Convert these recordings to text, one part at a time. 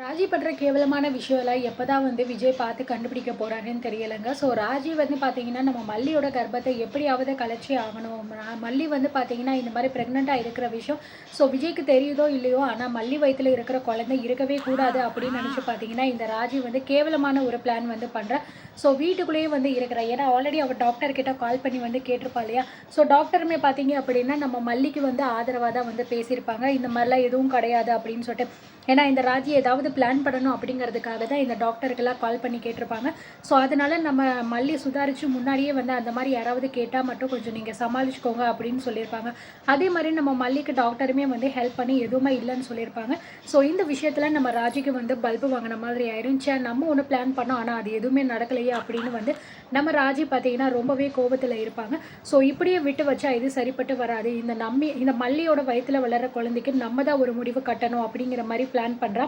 ராஜி பண்ற கேவலமான விஷயம்லாம் எப்பதான் விஜய் பார்த்து கண்டுபிடிக்க போறாருன்னு தெரியலங்க. ஸோ ராஜி பார்த்தீங்கன்னா, நம்ம மல்லியோட கர்ப்பத்தை எப்படியாவது கலைச்சி ஆகணும். மல்லி பார்த்தீங்கன்னா, இந்த மாதிரி ப்ரெக்னெண்ட்டாக இருக்கிற விஷயம் விஜய்க்கு தெரியுதோ இல்லையோ, ஆனால் மல்லி வயித்துல இருக்கிற குழந்தை இருக்கவே கூடாது அப்படின்னு நினச்சி பார்த்தீங்கன்னா, இந்த ராஜி கேவலமான ஒரு பிளான் பண்ணுறா. ஸோ வீட்டுக்குள்ளேயே இருக்கிறா. ஏன்னா ஆல்ரெடி அவள் டாக்டர் கிட்ட கால் பண்ணி கேட்டிருப்பா இல்லையா. ஸோ டாக்டருமே பார்த்தீங்க அப்படின்னா, நம்ம மல்லிக்கு ஆதரவாக தான் பேசியிருப்பாங்க. இந்த மாதிரிலாம் எதுவும் கிடையாது அப்படின்னு சொல்லிட்டு. ஏன்னா இந்த ராஜி ஏதாவது பிளான் பண்ணணும் அப்படிங்கிறதுக்காக தான் இந்த டாக்டருக்கெல்லாம் கால் பண்ணி கேட்டிருப்பாங்க. ஸோ அதனால் நம்ம மல்லி சுதாரித்து முன்னாடியே அந்த மாதிரி யாராவது கேட்டால் மட்டும் கொஞ்சம் நீங்கள் சமாளிச்சுக்கோங்க அப்படின்னு சொல்லியிருப்பாங்க. அதே மாதிரி நம்ம மல்லிக்கு டாக்டருமே ஹெல்ப் பண்ணி எதுவுமே இல்லைன்னு சொல்லியிருப்பாங்க. ஸோ இந்த விஷயத்தில் நம்ம ராஜிக்கு பல்பு வாங்கின மாதிரி ஆயிருந்துச்சு. நம்ம ஒன்று பிளான் பண்ணோம், ஆனால் அது எதுவுமே நடக்கலையே அப்படின்னு நம்ம ராஜி பார்த்தீங்கன்னா ரொம்பவே கோபத்தில் இருப்பாங்க. ஸோ இப்படியே விட்டு வச்சா இது சரிப்பட்டு வராது. இந்த மல்லியோட வயிற்றில் வளர்கிற குழந்தைக்கு நம்ம தான் ஒரு முடிவு கட்டணும் அப்படிங்கிற மாதிரி பிளான் பண்ணுறா.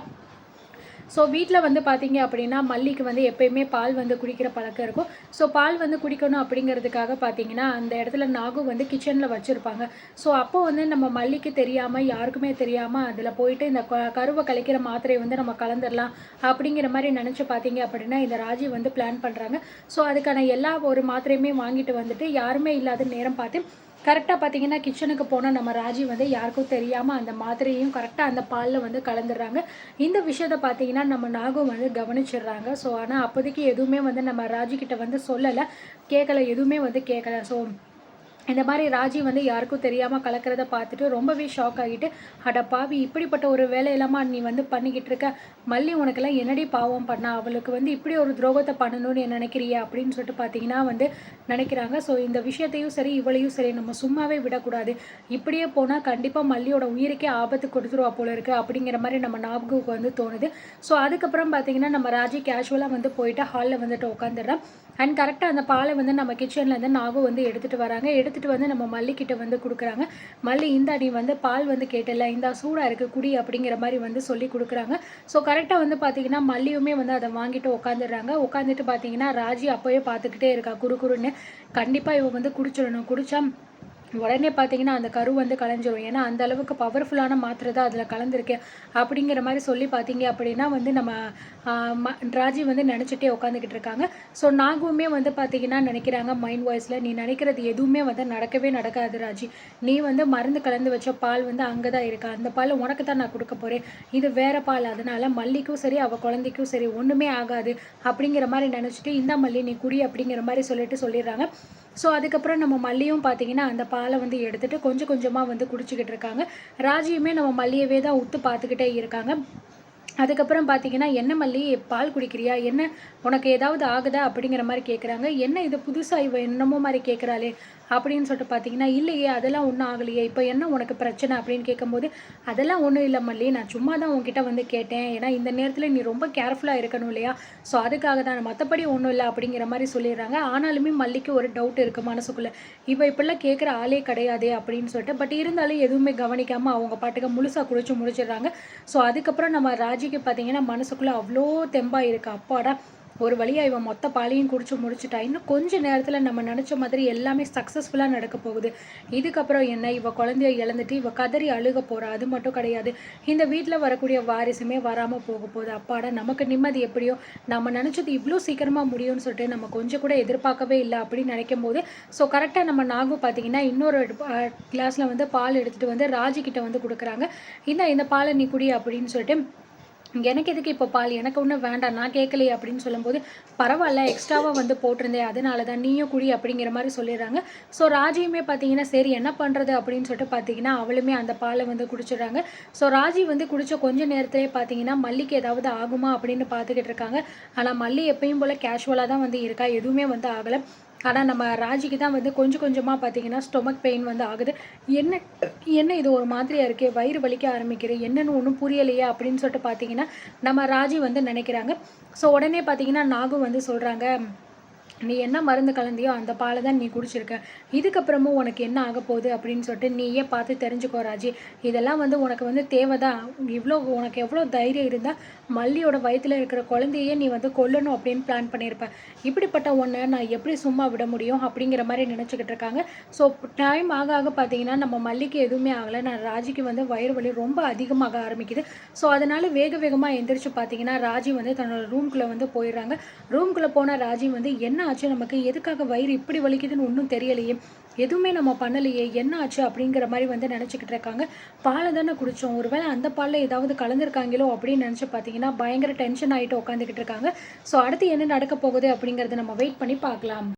ஸோ வீட்டில் பார்த்தீங்க அப்படின்னா மல்லிக்கு எப்பயுமே பால் குடிக்கிற பழக்கம் இருக்கும். ஸோ பால் குடிக்கணும் அப்படிங்கிறதுக்காக பார்த்தீங்கன்னா அந்த இடத்துல நாகு கிச்சனில் வச்சுருப்பாங்க. ஸோ அப்போ நம்ம மல்லிக்கு தெரியாமல், யாருக்குமே தெரியாமல் அதில் போயிட்டு இந்த கருவை கலைக்கிற மாத்திரையை நம்ம கலந்துடலாம் அப்படிங்கிற மாதிரி நினச்சி பார்த்தீங்க அப்படின்னா இந்த ராஜி பிளான் பண்ணுறாங்க. ஸோ அதுக்கான எல்லா ஒரு மாத்திரையுமே வாங்கிட்டு யாருமே இல்லாத நேரம் பார்த்து கரெக்டாக பார்த்தீங்கன்னா கிச்சனுக்கு போனால் நம்ம ராஜி யாருக்கும் தெரியாமல் அந்த மாத்திரையும் கரெக்டாக அந்த பாலில் கலந்துடுறாங்க. இந்த விஷயத்தை பார்த்தீங்கன்னா நம்ம நாகும் கவனிச்சிடுறாங்க. ஸோ ஆனால் அப்போதைக்கு எதுவுமே நம்ம ராஜிக்கிட்ட சொல்லலை, கேட்கலை, எதுவுமே கேட்கலை. ஸோ இந்த மாதிரி ராஜி யாருக்கும் தெரியாமல் கலக்கிறத பார்த்துட்டு ரொம்பவே ஷாக் ஆகிட்டு, அட பாவி, இப்படிப்பட்ட ஒரு வேலையெல்லாமா நீ பண்ணிக்கிட்டு இருக்க, மல்லி உனக்கெல்லாம் என்னடி பாவம் பண்ணா, அவளுக்கு இப்படி ஒரு துரோகத்தை பண்ணணும்னு நினைக்கிறியா அப்படின்னு சொல்லிட்டு பார்த்தீங்கன்னா நினைக்கிறாங்க. ஸோ இந்த விஷயத்தையும் சரி இவளையும் சரி நம்ம சும்மாவே விடக்கூடாது, இப்படியே போனால் கண்டிப்பாக மல்லியோட உயிருக்கே ஆபத்து கொடுத்துருவா போல இருக்குது அப்படிங்கிற மாதிரி நம்ம நாகுக்கு தோணுது. ஸோ அதுக்கப்புறம் பார்த்தீங்கன்னா நம்ம ராஜி கேஷுவலாக போயிட்டு ஹாலில் உட்காந்துடுறேன். அண்ட் கரெக்டாக அந்த பாலை நம்ம கிச்சன்லேருந்து நாகு எடுத்துகிட்டு வராங்க. எடுத்துகிட்டு நம்ம மல்லிக்கிட்ட கொடுக்குறாங்க. மல்லி இந்த நீ பால் கேட்டல, இந்த சூடாக இருக்குது குடி அப்படிங்கிற மாதிரி சொல்லி கொடுக்குறாங்க. ஸோ கரெக்டாக பார்த்தீங்கன்னா மல்லியுமே அதை வாங்கிட்டு உட்காந்துடுறாங்க. உட்காந்துட்டு பார்த்தீங்கன்னா ராஜி அப்போயே பார்த்துக்கிட்டே இருக்கா குறுக்குறுன்னு. கண்டிப்பாக இவ குடிச்சிடணும், குடித்தா உடனே பார்த்தீங்கன்னா அந்த கரு கலைஞ்சிரும். ஏன்னா அந்த அளவுக்கு பவர்ஃபுல்லான மாத்திரை தான் அதில் கலந்துருக்கு அப்படிங்கிற மாதிரி சொல்லி பார்த்தீங்க அப்படின்னா நம்ம ராஜி நினச்சிட்டே உட்காந்துக்கிட்டு இருக்காங்க. ஸோ நாகுமே பார்த்தீங்கன்னா நினைக்கிறாங்க மைண்ட் வாய்ஸில், நீ நினைக்கிறது எதுவுமே நடக்கவே நடக்காது ராஜி. நீ மருந்து கலந்து வச்ச பால் அங்கே தான் இருக்கா, அந்த பால் உனக்கு தான் நான் கொடுக்க போகிறேன், இது வேறு பால், அதனால் மல்லிக்கும் சரி அவள் குழந்தைக்கும் சரி ஒன்றுமே ஆகாது அப்படிங்கிற மாதிரி நினச்சிட்டு இந்த மல்லி நீ குடி அப்படிங்கிற மாதிரி சொல்லிடுறாங்க. ஸோ அதுக்கப்புறம் நம்ம மல்லியும் பார்த்தீங்கன்னா அந்த பாலை எடுத்துகிட்டு கொஞ்சம் கொஞ்சமாக குடிச்சிக்கிட்டு இருக்காங்க. ராஜியுமே நம்ம மல்லியவே தான் உத்து பார்த்துக்கிட்டே இருக்காங்க. அதுக்கப்புறம் பார்த்தீங்கன்னா, என்ன மல்லி பால் குடிக்கிறியா, என்ன உனக்கு ஏதாவது ஆகுதா அப்படிங்கிற மாதிரி கேட்குறாங்க. என்ன இது புதுசாக இவ என்னமோ மாதிரி கேட்குறாளே அப்படின்னு சொல்லிட்டு பார்த்தீங்கன்னா, இல்லையே அதெல்லாம் ஒன்றும் ஆகலையே, இப்போ என்ன உனக்கு பிரச்சனை அப்படின்னு கேட்கும்போது, அதெல்லாம் ஒன்றும் இல்லை மல்லி, நான் சும்மா தான் உங்ககிட்ட கேட்டேன், ஏன்னா இந்த நேரத்தில் நீ ரொம்ப கேர்ஃபுல்லாக இருக்கணும் இல்லையா, ஸோ அதுக்காக தான், மற்றபடி ஒன்றும் இல்லை அப்படிங்கிற மாதிரி சொல்லிடுறாங்க. ஆனாலுமே மல்லிக்கு ஒரு டவுட் இருக்குது மனசுக்குள்ளே, இவ இப்படிலாம் கேட்குற ஆளே கிடையாதே அப்படின்னு சொல்லிட்டு. பட் இருந்தாலும் எதுவுமே கவனிக்காமல் அவங்க பாட்டுக்கு முழுசாக குடிச்சு முடிச்சிடுறாங்க. ஸோ அதுக்கப்புறம் நம்ம ராஜிக்கு பார்த்தீங்கன்னா மனசுக்குள்ளே அவ்வளோ தெம்பாக இருக்குது, அப்பாடா ஒரு வழியாக இவன் மொத்த பாலையும் குடிச்சு முடிச்சுட்டா, இன்னும் கொஞ்சம் நேரத்தில் நம்ம நினச்ச மாதிரி எல்லாமே சக்ஸஸ்ஃபுல்லாக நடக்க போகுது. இதுக்கப்புறம் என்ன, இவ குழந்தைய இழந்துட்டு இவ கதறி அழுக போகிறா, அது மட்டும் கிடையாது, இந்த வீட்டில் வரக்கூடிய வாரிசுமே வராமல் போக போகுது. அப்பாடா நமக்கு நிம்மதி, எப்படியோ நம்ம நினச்சது இவ்வளோ சீக்கிரமாக முடியும்னு சொல்லிட்டு நம்ம கொஞ்சம் கூட எதிர்பார்க்கவே இல்லை அப்படின்னு நினைக்கும் போது, ஸோ கரெக்டாக நம்ம நாகு பார்த்தீங்கன்னா இன்னொரு கிளாஸில் பால் எடுத்துகிட்டு ராஜிக்கிட்ட கொடுக்குறாங்க. இந்த பாலை நீ குடி அப்படின்னு சொல்லிட்டு, எனக்கு எதுக்கு இப்போ பால், எனக்கு ஒன்றும் வேண்டாம், நான் கேட்கலையே அப்படின்னு சொல்லும்போது, பரவாயில்ல எக்ஸ்ட்ராவாக போட்டிருந்தேன் அதனால தான், நீயும் குடி அப்படிங்கிற மாதிரி சொல்லிடுறாங்க. ஸோ ராஜியுமே பார்த்தீங்கன்னா சரி என்ன பண்ணுறது அப்படின்னு சொல்லிட்டு பார்த்தீங்கன்னா அவளுமே அந்த பாலை குடிச்சிடுறாங்க. ஸோ ராஜி குடித்த கொஞ்சம் நேரத்திலே பார்த்தீங்கன்னா மல்லிக்கு ஏதாவது ஆகுமா அப்படின்னு பார்த்துக்கிட்டு இருக்காங்க. ஆனால் மல்லி எப்பயும் போல் கேஷுவலாக தான் இருக்கா, எதுவுமே ஆகலை. ஆனால் நம்ம ராஜிக்கு தான் கொஞ்சம் கொஞ்சமாக பார்த்தீங்கன்னா ஸ்டொமக் பெயின் ஆகுது. என்ன என்ன இது ஒரு மாதிரியாக இருக்கே, வயிறு வலிக்க ஆரம்பிக்கிறேன், என்னென்னு ஒன்றும் புரியலையே அப்படின்னு சொல்லிட்டு பார்த்தீங்கன்னா நம்ம ராஜி நினைக்கிறாங்க. ஸோ உடனே பார்த்தீங்கன்னா நாகு சொல்கிறாங்க, நீ என்ன மருந்து கலந்தியோ அந்த பால தான் நீ குடிச்சிருக்க. இதுக்கப்புறமும் உனக்கு என்ன ஆகப்போகுது அப்படின்னு சொல்லிட்டு நீயே பார்த்து தெரிஞ்சுக்கோ ராஜி. இதெல்லாம் வந்து உனக்கு வந்து தேவைதான். உனக்கு எவ்வளோ தைரியம் இருந்தா மல்லியோட வயித்துல இருக்கிற குழந்தையே நீ வந்து கொல்லணும் அப்படின்னு பிளான் பண்ணியிருப்ப. இப்படிப்பட்ட உன்னை நான் எப்படி சும்மா விட முடியும் அப்படிங்கிற மாதிரி நினச்சிக்கிட்டு இருக்காங்க. ஸோ டைம் ஆக ஆக பார்த்தீங்கன்னா நம்ம மல்லிக்கு எதுவுமே ஆகலை. நான் ராஜிக்கு வந்து வயிறு வலி ரொம்ப அதிகமாக ஆரம்பிக்குது. ஸோ அதனால வேக வேகமாக எந்திரிச்சு பார்த்தீங்கன்னா ராஜி வந்து தன்னோட ரூம்குள்ளே வந்து போயிடுறாங்க. ரூம்குள்ளே போன ராஜி வந்து என்ன ஆச்சு நமக்கு? எதுக்காக வயிறு இப்படி வலிக்குதுன்னு ஒன்றும் தெரியலையே! எதுவுமே நம்ம பண்ணலையே! என்ன ஆச்சு? அப்படிங்கிற மாரி வந்து நெனச்சுக்கிட்டு இருக்காங்க. பால தானே குடிச்சோம். ஒரு வேளை அந்த பால்ல ஏதாவது கலந்துருக்காங்களோ அப்படின்னு நெனச்சு பார்த்தீங்கன்னா, பயங்கர டென்ஷன் ஆயிட்டு உட்காந்துக்கிட்டு இருக்காங்க. ஸோ அடுத்து என்ன நடக்க போகுது அப்படிங்கிறத நம்ம வெயிட் பண்ணி பார்க்கலாம்.